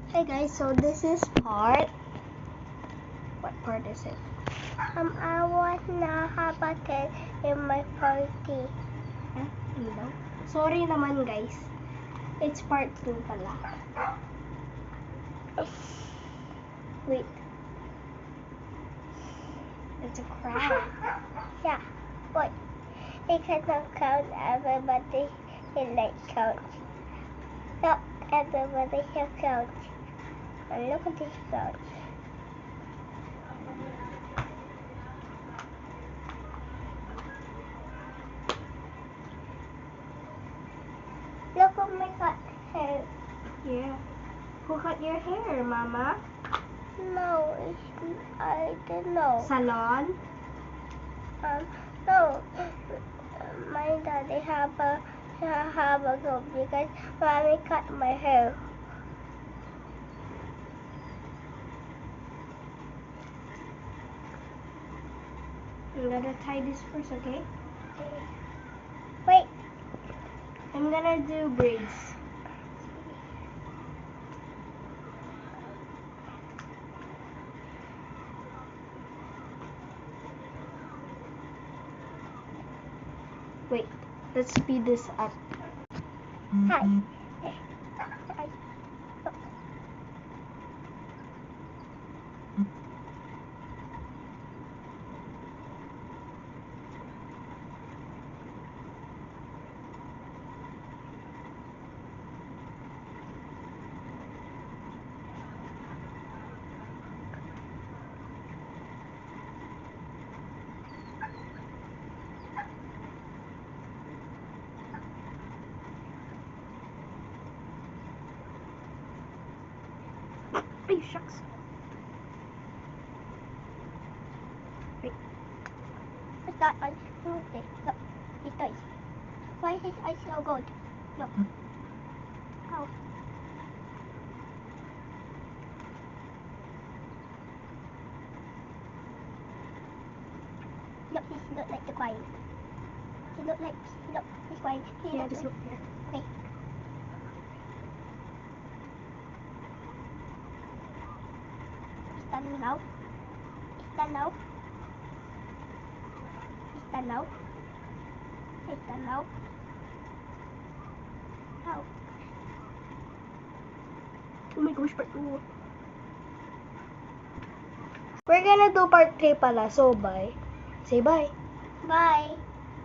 Hey guys, so this is part. What part is it? I wanna have a cake in my party. Huh? Ilaw? Sorry naman guys. It's part 2 pala. Wait. It's a crowd. Yeah, but they cannot count everybody in like count. Not everybody can count. And look at this count. Look at my cut hair. Yeah. Who cut your hair, Mama? No, I don't know. Salon? No. My daddy have a go because mommy cut my hair. I'm gonna tie this first, okay? Wait. I'm gonna do braids. Wait, let's speed this up. Hi. Ay, shucks. Wait. What's that? Look, his eyes. Why is his eyes so good? Look. Oh. Look, he look like the quiet. He's quiet. Yeah, just look here. Okay. He's done now. He's done now. He's done now. He's done now. Now. Oh my gosh, part 2. We're gonna do part 3 pala, so bye. Say bye. Bye.